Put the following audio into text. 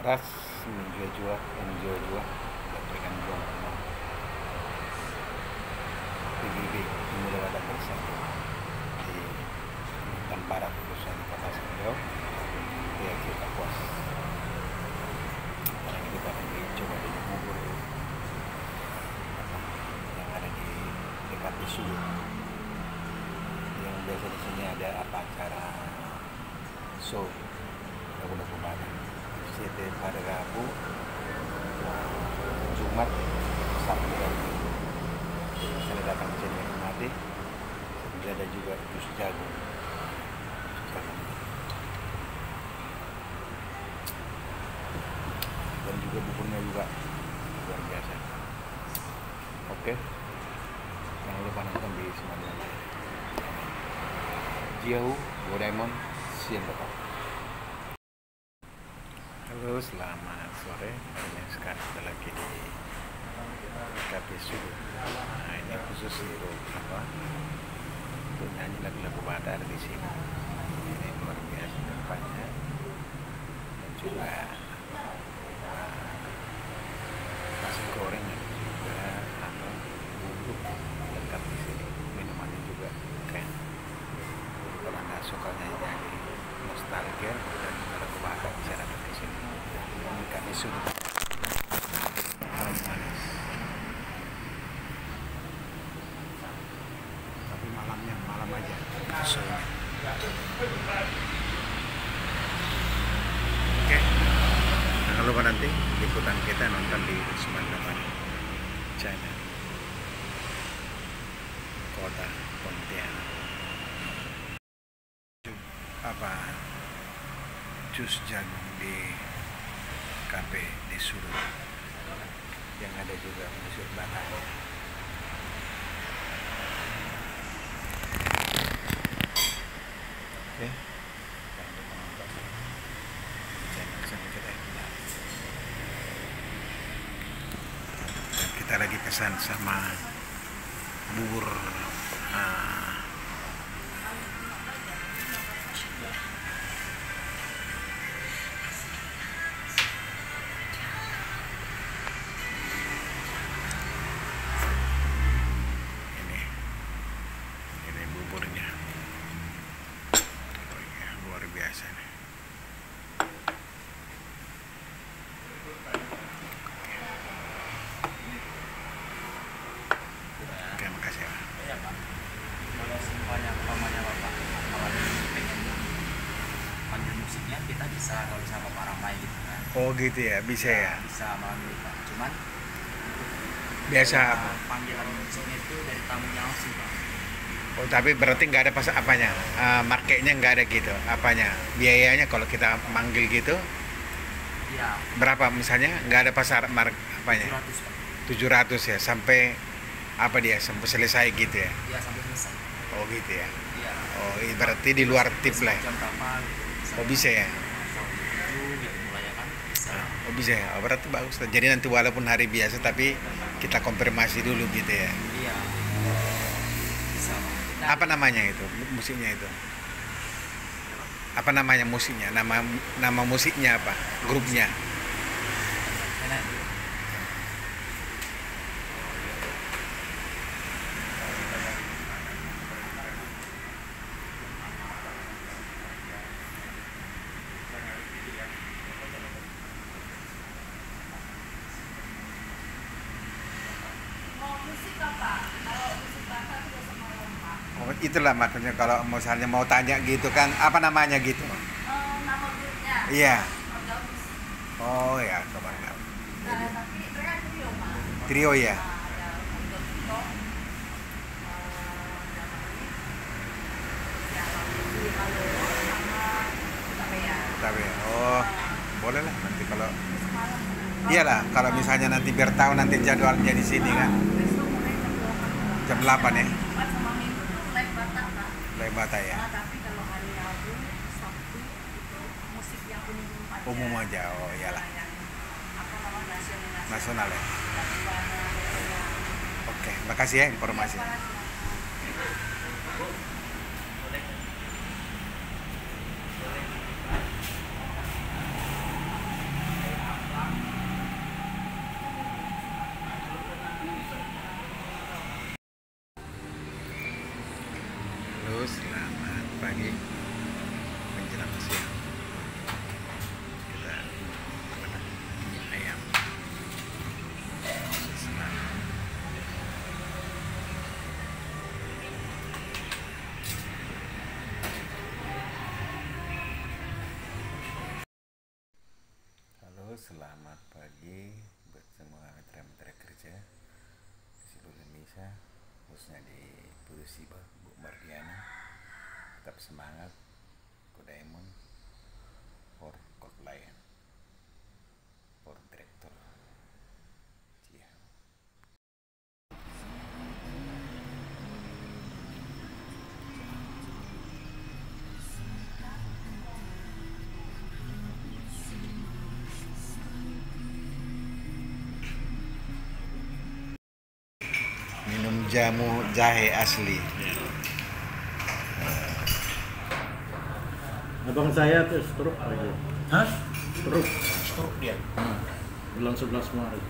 keras menjual berikan jual PBB Pemuda Wadah Bersatu di Kalimantan Barat, khususnya di Kota Sanggau, di Kapuas. Sekarang ini kita akan coba di bubur yang ada di dekat di Sulut. Yang biasa di sini ada acara show lagu-lagu Batak. Setiap hari Rabu, Jumat, Sabtu dan Minggu. Saya datang ke sini menikmati. Kemudian ada juga jus jagung. Dan juga buburnya juga luar biasa. Oke. Jangan lupa nonton di Semangat. Jiau, Doraemon, Sian Bapak. Halo, selamat sore. Sekarang kita lagi di Cafe Sulut. Nah, ini khusus untuk untuk nyanyi lagu-lagu Batak di sini. Ini luar biasa tempatnya. Dan juga nasi goreng dan juga bubur lengkap di sini. Minumannya juga keren. Kalau Anda suka nyanyi nostalgia dan lagu Batak bisa datang ke sini. Cafe Sulut. Manis. Tapi malam aja. Soalnya. Oke. Jangan lupa nanti liputan kita nonton di Sumatera Channel Kota Pontianak. Jus jagung di kafe di Sulut yang ada juga musik Bataknya. Oke, jangan lupa nonton channel kita yang benar. Dan kita lagi pesan sama bubur ini buburnya. Oh iya, luar biasa nih. Oke, makasih ya. Iya Pak, kalau semuanya pamannya Bapak, kalau pengen panggil musiknya kita bisa kalau bisa Bapak ramai gitu kan. Oh gitu ya, bisa ya. Bisa manggil Pak, cuman Biasa. panggilan musiknya itu dari tamunya langsung Pak. Oh tapi berarti nggak ada pas apanya, marketnya nggak ada gitu, apanya biayanya kalau kita manggil gitu Iya, berapa misalnya, nggak ada pasar apanya 700 Pak. 700 ya sampai apa dia sampai selesai gitu ya. Iya sampai selesai. Oh gitu ya. Iya. Oh berarti di luar tip lah ya. Jam berapa gitu. Oh bisa ya. Gitu mulai ya kan. Bisa. Oh bisa ya. Oh, berarti bagus. Jadi nanti walaupun hari biasa tapi kita konfirmasi dulu gitu ya. Iya. Bisa Pak. Nah, Apa namanya itu musiknya itu? Apa namanya musiknya? Nama musiknya apa? Grupnya? enak. Oh, itulah makanya kalau misalnya mau tanya gitu kan, apa namanya gitu? Nama grupnya Iya. Orgamus. Oh ya, kabar. Tapi mereka trio Pak. Trio ya. Ada Orgamus, Tapi oh, boleh lah nanti kalau iyalah kalau misalnya nanti biar tahu nanti jadwalnya di sini kan. Jam 8 ya. Jumat sama Minggu tuh live Batak Pak. Live Batak ya. Tapi kalau hari Rabu, Sabtu itu musik yang umum aja. Umum aja. Oh iyalah. Yang apa namanya Nasional ya. Bagaimana, Oke, makasih ya informasi. pagi buat semua mitra-mitra kerja di seluruh Indonesia, khususnya di Pursiba, Bu Mardiana. Tetap semangat, Kodaemon, for Kotlayan, for Direktur. Cia. Minum jamu jahe asli. Abang saya tuh stroke lagi. Hah? Stroke Stroke dia. bulan 11 Maret.